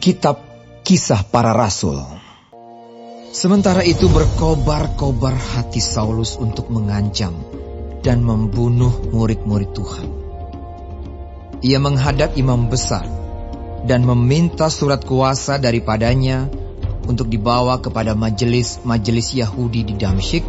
Kitab Kisah Para Rasul. Sementara itu berkobar-kobar hati Saulus untuk mengancam dan membunuh murid-murid Tuhan. Ia menghadap imam besar dan meminta surat kuasa daripadanya untuk dibawa kepada majelis Yahudi di Damsyik,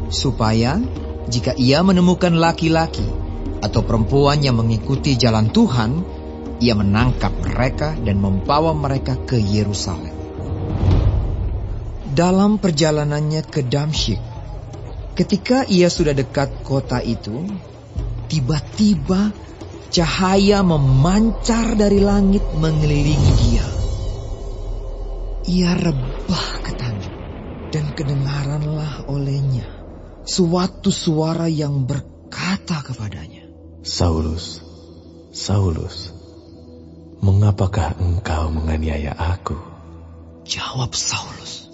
supaya jika ia menemukan laki-laki atau perempuan yang mengikuti jalan Tuhan, ia menangkap mereka dan membawa mereka ke Yerusalem. Dalam perjalanannya ke Damsyik, ketika ia sudah dekat kota itu, tiba-tiba cahaya memancar dari langit mengelilingi dia. Ia rebah ke tanah, dan kedengaranlah olehnya suatu suara yang berkata kepadanya, Saulus, Saulus, mengapakah engkau menganiaya aku? Jawab Saulus,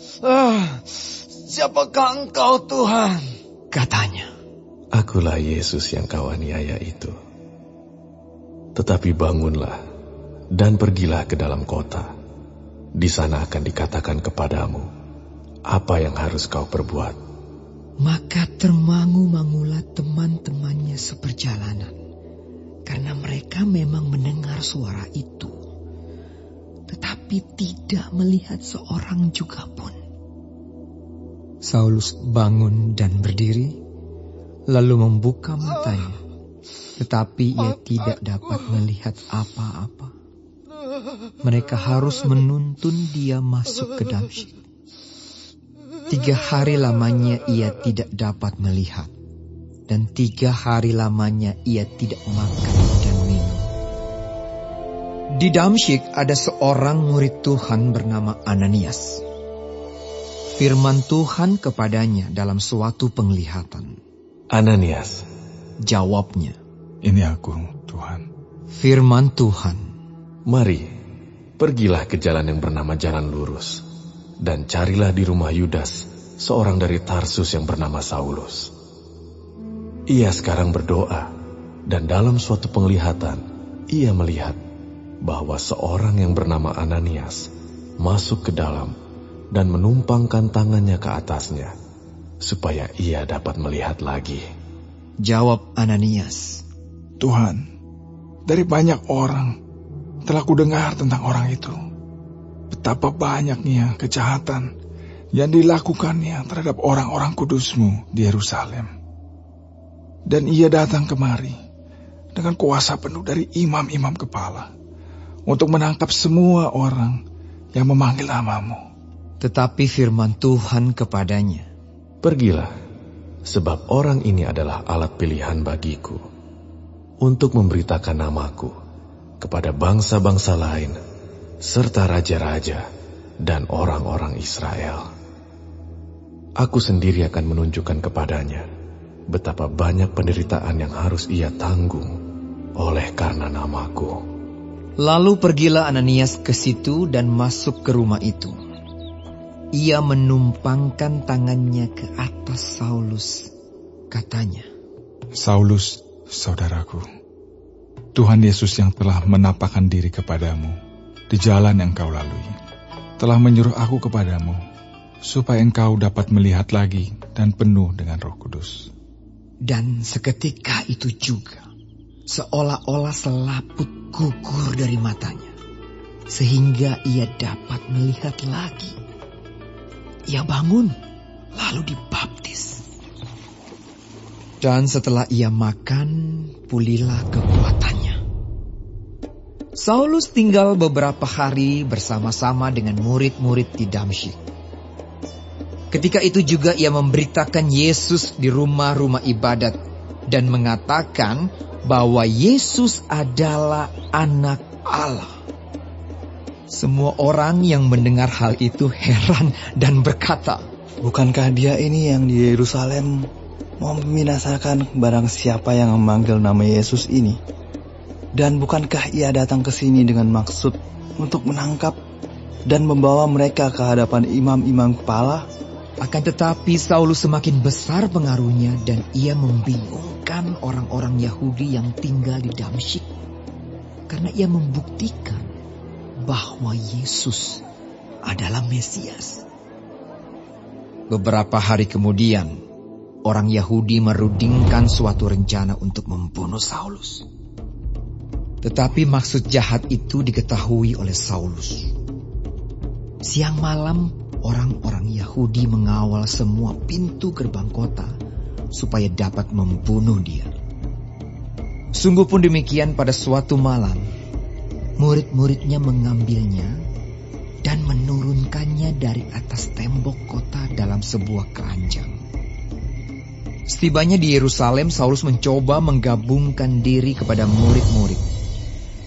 Siapakah engkau, Tuhan? Katanya, Akulah Yesus yang kau aniaya itu. Tetapi bangunlah dan pergilah ke dalam kota. Di sana akan dikatakan kepadamu apa yang harus kau perbuat. Maka termangu-mangulah teman-temannya seperjalanan, karena mereka memang mendengar suara itu, tetapi tidak melihat seorang juga pun. Saulus bangun dan berdiri, lalu membuka matanya, tetapi ia tidak dapat melihat apa-apa. Mereka harus menuntun dia masuk ke Damsyik. 3 hari lamanya ia tidak dapat melihat, dan 3 hari lamanya ia tidak makan dan minum. Di Damsyik ada seorang murid Tuhan bernama Ananias. Firman Tuhan kepadanya dalam suatu penglihatan. Ananias, Jawabnya, Ini aku, Tuhan. Firman Tuhan, mari, pergilah ke jalan yang bernama Jalan Lurus, dan carilah di rumah Yudas, seorang dari Tarsus yang bernama Saulus. Ia sekarang berdoa, dan dalam suatu penglihatan, ia melihat bahwa seorang yang bernama Ananias masuk ke dalam dan menumpangkan tangannya ke atasnya, supaya ia dapat melihat lagi. Jawab Ananias, Tuhan, dari banyak orang telah kudengar tentang orang itu. Betapa banyaknya kejahatan yang dilakukannya terhadap orang-orang kudus-Mu di Yerusalem. Dan ia datang kemari dengan kuasa penuh dari imam-imam kepala untuk menangkap semua orang yang memanggil nama-Mu. tetapi firman Tuhan kepadanya, Pergilah, sebab orang ini adalah alat pilihan bagiku, untuk memberitakan namaku kepada bangsa-bangsa lain, serta raja-raja dan orang-orang Israel. Aku sendiri akan menunjukkan kepadanya betapa banyak penderitaan yang harus ia tanggung oleh karena namaku. Lalu pergilah Ananias ke situ dan masuk ke rumah itu. Ia menumpangkan tangannya ke atas Saulus. Katanya, Saulus, saudaraku, Tuhan Yesus yang telah menampakkan diri kepadamu di jalan yang kau lalui, telah menyuruh aku kepadamu, supaya engkau dapat melihat lagi dan penuh dengan Roh Kudus. dan seketika itu juga, seolah-olah selaput gugur dari matanya, sehingga ia dapat melihat lagi. Ia bangun, lalu dibaptis. Dan setelah ia makan, pulihlah kekuatannya. Saulus tinggal beberapa hari bersama-sama dengan murid-murid di Damsyik. Ketika itu juga ia memberitakan Yesus di rumah-rumah ibadat dan mengatakan bahwa Yesus adalah Anak Allah. Semua orang yang mendengar hal itu heran dan berkata, Bukankah dia ini yang di Yerusalem mau membinasakan barang siapa yang memanggil nama Yesus ini? Dan bukankah ia datang ke sini dengan maksud untuk menangkap dan membawa mereka ke hadapan imam-imam kepala? Akan tetapi Saulus semakin besar pengaruhnya dan ia membingungkan orang-orang Yahudi yang tinggal di Damsyik. Karena ia membuktikan bahwa Yesus adalah Mesias. Beberapa hari kemudian, orang Yahudi merudingkan suatu rencana untuk membunuh Saulus. Tetapi maksud jahat itu diketahui oleh Saulus. Siang malam, orang-orang Yahudi mengawal semua pintu gerbang kota supaya dapat membunuh dia. Sungguh pun demikian, pada suatu malam, murid-muridnya mengambilnya dan menurunkannya dari atas tembok kota dalam sebuah keranjang. Setibanya di Yerusalem, Saulus mencoba menggabungkan diri kepada murid-murid.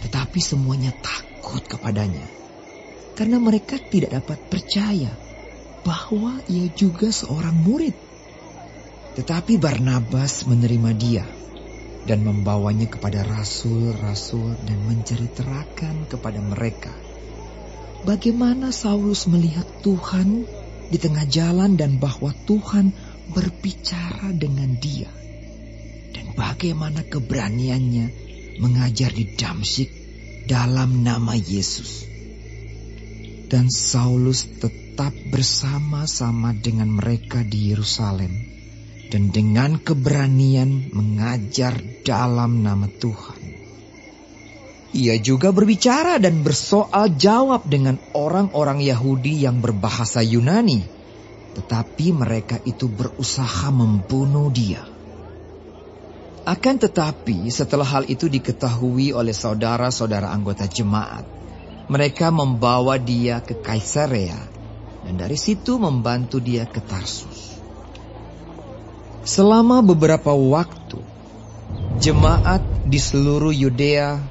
Tetapi semuanya takut kepadanya, karena mereka tidak dapat percaya bahwa ia juga seorang murid. Tetapi Barnabas menerima dia dan membawanya kepada rasul-rasul dan menceritakan kepada mereka bagaimana Saulus melihat Tuhan di tengah jalan dan bahwa Tuhan berbicara dengan dia, dan bagaimana keberaniannya mengajar di Damsyik dalam nama Yesus. Dan Saulus tetap bersama-sama dengan mereka di Yerusalem dan dengan keberanian mengajar dalam nama Tuhan. Ia juga berbicara dan bersoal jawab dengan orang-orang Yahudi yang berbahasa Yunani, tetapi mereka itu berusaha membunuh dia. Akan tetapi setelah hal itu diketahui oleh saudara-saudara anggota jemaat, mereka membawa dia ke Kaisarea dan dari situ membantu dia ke Tarsus. Selama beberapa waktu, jemaat di seluruh Yudea,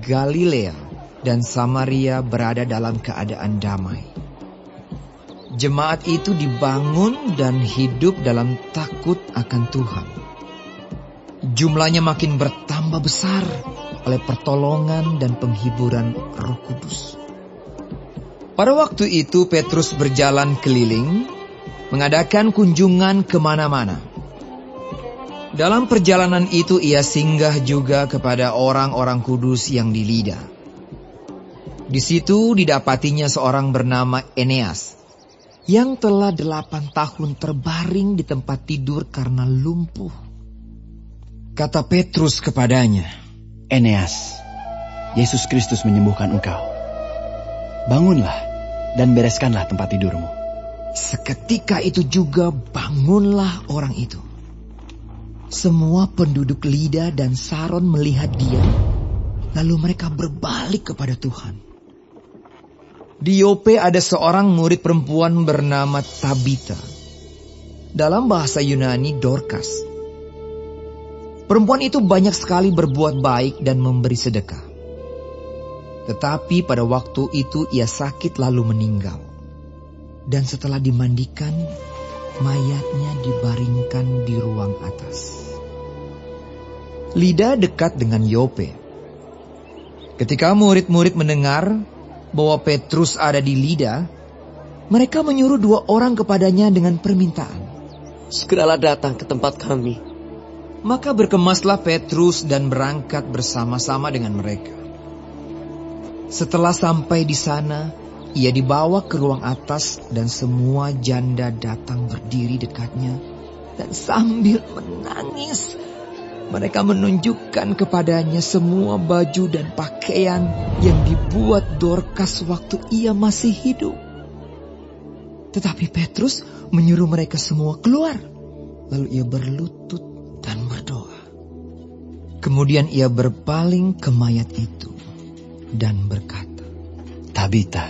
Galilea, dan Samaria berada dalam keadaan damai. Jemaat itu dibangun dan hidup dalam takut akan Tuhan. Jumlahnya makin bertambah besar oleh pertolongan dan penghiburan Roh Kudus. Pada waktu itu Petrus berjalan keliling, mengadakan kunjungan kemana-mana. Dalam perjalanan itu ia singgah juga kepada orang-orang kudus yang di Lida. Di situ didapatinya seorang bernama Eneas, yang telah 8 tahun terbaring di tempat tidur karena lumpuh. Kata Petrus kepadanya, Eneas, Yesus Kristus menyembuhkan engkau. Bangunlah dan bereskanlah tempat tidurmu. Seketika itu juga bangunlah orang itu. Semua penduduk Lida dan Saron melihat dia, lalu mereka berbalik kepada Tuhan. Di Yope ada seorang murid perempuan bernama Tabita. Dalam bahasa Yunani, Dorcas. Perempuan itu banyak sekali berbuat baik dan memberi sedekah. Tetapi pada waktu itu ia sakit lalu meninggal. Dan setelah dimandikan, mayatnya dibaringkan di ruang atas. Lida dekat dengan Yope. Ketika murid-murid mendengar bahwa Petrus ada di Lida, mereka menyuruh 2 orang kepadanya dengan permintaan, segeralah datang ke tempat kami. Maka berkemaslah Petrus dan berangkat bersama-sama dengan mereka. Setelah sampai di sana, ia dibawa ke ruang atas dan semua janda datang berdiri dekatnya dan sambil menangis, mereka menunjukkan kepadanya semua baju dan pakaian yang dibuat Dorcas waktu ia masih hidup. Tetapi Petrus menyuruh mereka semua keluar. Lalu ia berlutut dan berdoa. Kemudian ia berpaling ke mayat itu dan berkata, Tabita,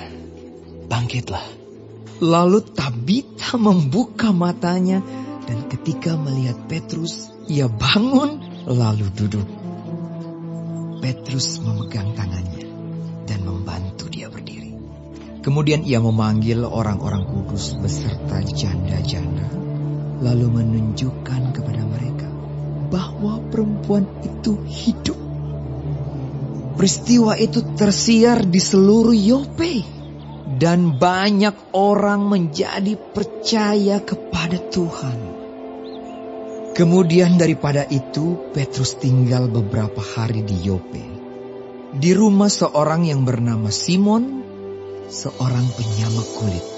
bangkitlah. Lalu Tabita membuka matanya dan ketika melihat Petrus, ia bangun lalu duduk. Petrus memegang tangannya dan membantu dia berdiri. Kemudian ia memanggil orang-orang kudus beserta janda-janda, lalu menunjukkan kepada mereka bahwa perempuan itu hidup. Peristiwa itu tersiar di seluruh Yope, dan banyak orang menjadi percaya kepada Tuhan. Kemudian daripada itu, Petrus tinggal beberapa hari di Yope, di rumah seorang yang bernama Simon seorang penyamak kulit